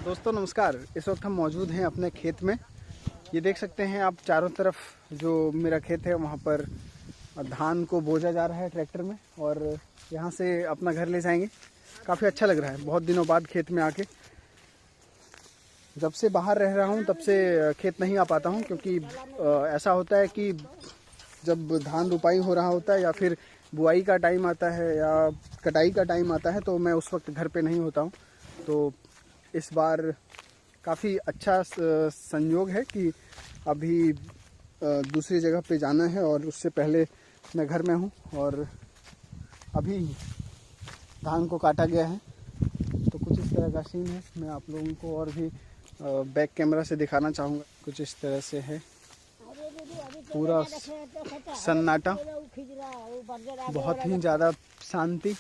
दोस्तों नमस्कार। इस वक्त हम मौजूद हैं अपने खेत में। ये देख सकते हैं आप चारों तरफ जो मेरा खेत है वहाँ पर धान को बोझा जा रहा है ट्रैक्टर में और यहाँ से अपना घर ले जाएंगे। काफ़ी अच्छा लग रहा है बहुत दिनों बाद खेत में आके। जब से बाहर रह रहा हूँ तब से खेत नहीं आ पाता हूँ क्योंकि ऐसा होता है कि जब धान रुपाई हो रहा होता है या फिर बुआई का टाइम आता है या कटाई का टाइम आता है तो मैं उस वक्त घर पे नहीं होता हूँ। तो इस बार काफ़ी अच्छा संयोग है कि अभी दूसरी जगह पे जाना है और उससे पहले मैं घर में हूँ और अभी धान को काटा गया है। तो कुछ इस तरह का सीन है। मैं आप लोगों को और भी बैक कैमरा से दिखाना चाहूँगा। कुछ इस तरह से है, पूरा सन्नाटा, बहुत ही ज़्यादा शांति।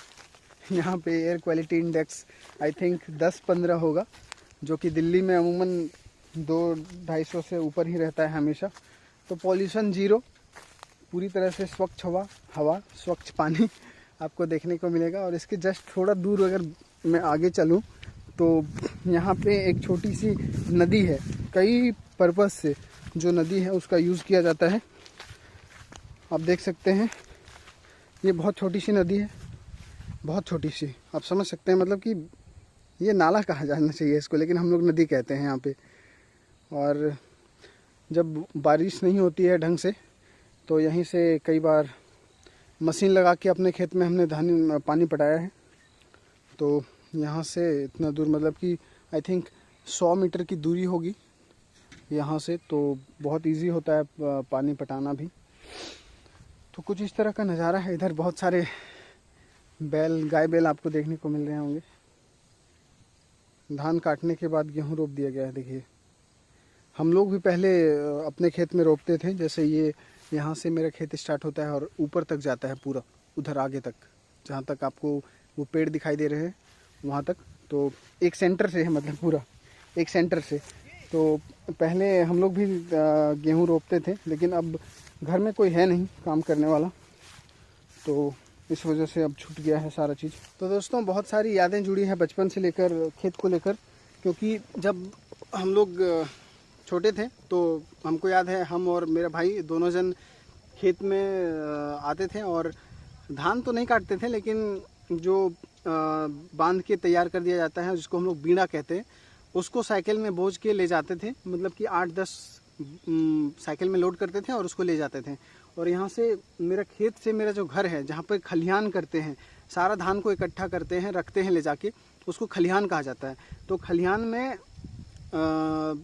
यहाँ पे air quality index I think 10-15 होगा, जो कि दिल्ली में अमूमन 200-250 से ऊपर ही रहता है हमेशा। तो पॉल्यूशन जीरो, पूरी तरह से स्वच्छ हवा, स्वच्छ पानी आपको देखने को मिलेगा। और इसके जस्ट थोड़ा दूर अगर मैं आगे चलूँ तो यहाँ पे एक छोटी सी नदी है। कई पर्पस से जो नदी है उसका यूज़ किया जाता है। आप देख सकते हैं ये बहुत छोटी सी नदी है, बहुत छोटी सी। आप समझ सकते हैं मतलब कि ये नाला कहा जाना चाहिए इसको, लेकिन हम लोग नदी कहते हैं यहाँ पे। और जब बारिश नहीं होती है ढंग से तो यहीं से कई बार मशीन लगा के अपने खेत में हमने धान पानी पटाया है। तो यहाँ से इतना दूर मतलब कि आई थिंक 100 मीटर की दूरी होगी यहाँ से, तो बहुत इजी होता है पानी पटाना भी। तो कुछ इस तरह का नज़ारा है। इधर बहुत सारे गाय बैल आपको देखने को मिल रहे होंगे। धान काटने के बाद गेहूँ रोप दिया गया है। देखिए हम लोग भी पहले अपने खेत में रोपते थे। जैसे ये यहाँ से मेरा खेत स्टार्ट होता है और ऊपर तक जाता है पूरा, उधर आगे तक, जहाँ तक आपको वो पेड़ दिखाई दे रहे हैं वहाँ तक। तो एक सेंटर से है, मतलब पूरा एक सेंटर से। तो पहले हम लोग भी गेहूँ रोपते थे, लेकिन अब घर में कोई है नहीं काम करने वाला, तो इस वजह से अब छूट गया है सारा चीज़। तो दोस्तों बहुत सारी यादें जुड़ी हैं बचपन से लेकर खेत को लेकर, क्योंकि जब हम लोग छोटे थे तो हमको याद है हम और मेरा भाई दोनों जन खेत में आते थे और धान तो नहीं काटते थे, लेकिन जो बांध के तैयार कर दिया जाता है जिसको हम लोग बीड़ा कहते हैं, उसको साइकिल में बोझ के ले जाते थे। मतलब कि 8-10 साइकिल में लोड करते थे और उसको ले जाते थे। और यहाँ से मेरा खेत से मेरा जो घर है, जहाँ पर खलिहान करते हैं, सारा धान को इकट्ठा करते हैं, रखते हैं ले जाके, उसको खलिहान कहा जाता है। तो खलिहान में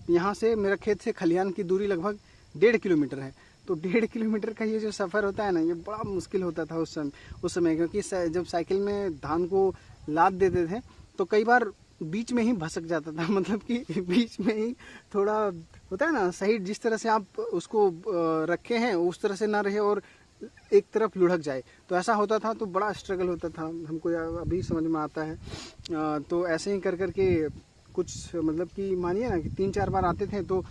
यहाँ से मेरा खेत से खलिहान की दूरी लगभग 1.5 किलोमीटर है। तो 1.5 किलोमीटर का ये जो सफ़र होता है ना, ये बड़ा मुश्किल होता था उस समय क्योंकि जब साइकिल में धान को लाद देते थे तो कई बार बीच में ही भसक जाता था। मतलब कि बीच में ही थोड़ा होता है ना, सही जिस तरह से आप उसको रखे हैं उस तरह से ना रहे और एक तरफ लुढ़क जाए, तो ऐसा होता था। तो बड़ा स्ट्रगल होता था हमको, अभी समझ में आता है। तो ऐसे ही कर करके कुछ मतलब कि मानिए ना कि 3-4 बार आते थे तो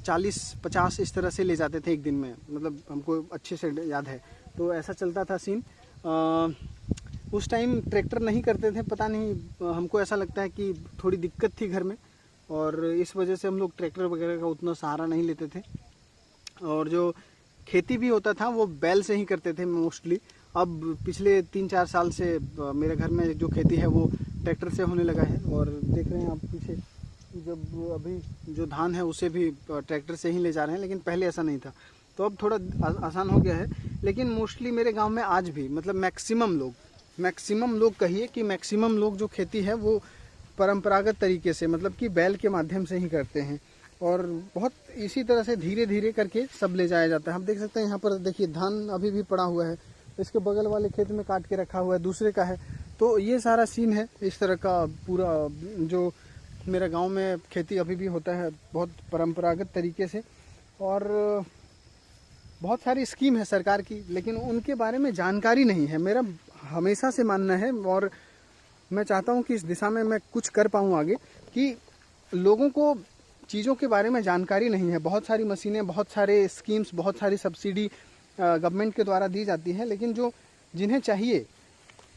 40-50 इस तरह से ले जाते थे एक दिन में। मतलब हमको अच्छे से याद है। तो ऐसा चलता था सीन। उस टाइम ट्रैक्टर नहीं करते थे, पता नहीं हमको ऐसा लगता है कि थोड़ी दिक्कत थी घर में और इस वजह से हम लोग ट्रैक्टर वगैरह का उतना सहारा नहीं लेते थे। और जो खेती भी होता था वो बैल से ही करते थे मोस्टली। अब पिछले 3-4 साल से मेरे घर में जो खेती है वो ट्रैक्टर से होने लगा है। और देख रहे हैं आप पीछे, जब अभी जो धान है उसे भी ट्रैक्टर से ही ले जा रहे हैं, लेकिन पहले ऐसा नहीं था। तो अब थोड़ा आसान हो गया है। लेकिन मोस्टली मेरे गांव में आज भी मतलब मैक्सिमम लोग कहिए कि मैक्सिमम लोग जो खेती है वो परंपरागत तरीके से, मतलब कि बैल के माध्यम से ही करते हैं। और बहुत इसी तरह से धीरे धीरे करके सब ले जाया जाता है। हम देख सकते हैं यहाँ पर देखिए धान अभी भी पड़ा हुआ है, इसके बगल वाले खेत में काट के रखा हुआ है, दूसरे का है। तो ये सारा सीन है इस तरह का पूरा। जो मेरे गांव में खेती अभी भी होता है बहुत परंपरागत तरीके से। और बहुत सारी स्कीम है सरकार की, लेकिन उनके बारे में जानकारी नहीं है। मेरा हमेशा से मानना है और मैं चाहता हूं कि इस दिशा में मैं कुछ कर पाऊं आगे, कि लोगों को चीज़ों के बारे में जानकारी नहीं है। बहुत सारी मशीनें, बहुत सारे स्कीम्स, बहुत सारी सब्सिडी गवर्नमेंट के द्वारा दी जाती है, लेकिन जो जिन्हें चाहिए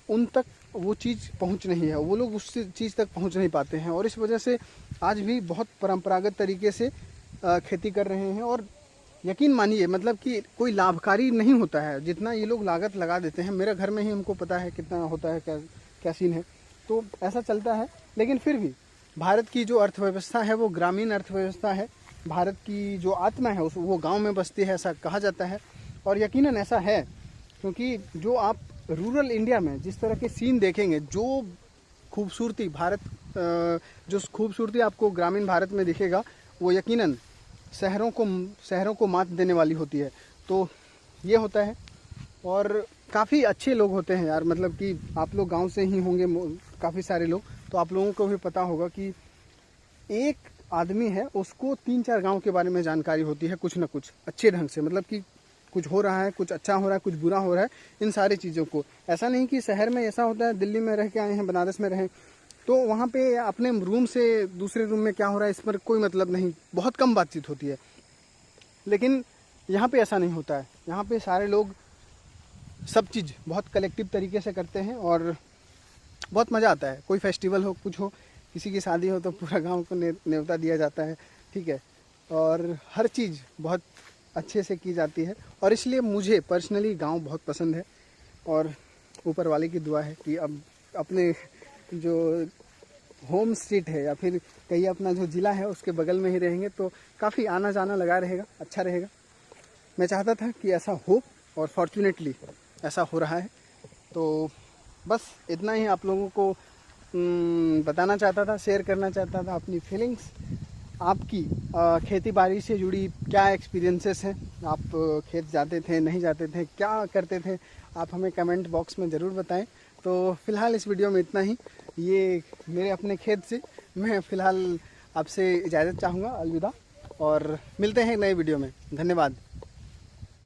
उन तक वो चीज़ पहुंच नहीं है, वो लोग उस चीज़ तक पहुंच नहीं पाते हैं। और इस वजह से आज भी बहुत परंपरागत तरीके से खेती कर रहे हैं। और यकीन मानिए मतलब कि कोई लाभकारी नहीं होता है जितना ये लोग लागत लगा देते हैं। मेरे घर में ही हमको पता है कितना होता है, क्या सीन है, तो ऐसा चलता है। लेकिन फिर भी भारत की जो अर्थव्यवस्था है वो ग्रामीण अर्थव्यवस्था है। भारत की जो आत्मा है वो गांव में बसती है, ऐसा कहा जाता है। और यकीनन ऐसा है, क्योंकि जो आप रूरल इंडिया में जिस तरह के सीन देखेंगे, जो खूबसूरती जो खूबसूरती आपको ग्रामीण भारत में दिखेगा, वो यकीनन शहरों को मात देने वाली होती है। तो ये होता है। और काफ़ी अच्छे लोग होते हैं यार, मतलब कि आप लोग गांव से ही होंगे काफ़ी सारे लोग, तो आप लोगों को भी पता होगा कि एक आदमी है उसको 3-4 गांव के बारे में जानकारी होती है, कुछ ना कुछ अच्छे ढंग से। मतलब कि कुछ हो रहा है, कुछ अच्छा हो रहा है, कुछ बुरा हो रहा है, इन सारी चीज़ों को। ऐसा नहीं कि शहर में ऐसा होता है, दिल्ली में रह के आए हैं, बनारस में रहें तो वहाँ पे अपने रूम से दूसरे रूम में क्या हो रहा है इस पर कोई मतलब नहीं, बहुत कम बातचीत होती है। लेकिन यहाँ पे ऐसा नहीं होता है। यहाँ पे सारे लोग सब चीज़ बहुत कलेक्टिव तरीके से करते हैं और बहुत मज़ा आता है। कोई फेस्टिवल हो, कुछ हो, किसी की शादी हो तो पूरा गांव को न्योता दिया जाता है, ठीक है। और हर चीज़ बहुत अच्छे से की जाती है। और इसलिए मुझे पर्सनली गांव बहुत पसंद है। और ऊपर वाले की दुआ है कि अब अपने जो होम स्ट्रीट है या फिर कहीं अपना जो ज़िला है उसके बगल में ही रहेंगे तो काफ़ी आना जाना लगा रहेगा, अच्छा रहेगा। मैं चाहता था कि ऐसा हो और फॉर्चुनेटली ऐसा हो रहा है। तो बस इतना ही आप लोगों को बताना चाहता था, शेयर करना चाहता था अपनी फीलिंग्स। आपकी खेती बाड़ी से जुड़ी क्या एक्सपीरियंसेस हैं, आप खेत जाते थे, नहीं जाते थे, क्या करते थे, आप हमें कमेंट बॉक्स में ज़रूर बताएं। तो फ़िलहाल इस वीडियो में इतना ही। ये मेरे अपने खेत से मैं फ़िलहाल आपसे इजाज़त चाहूँगा, अलविदा, और मिलते हैं नए वीडियो में। धन्यवाद।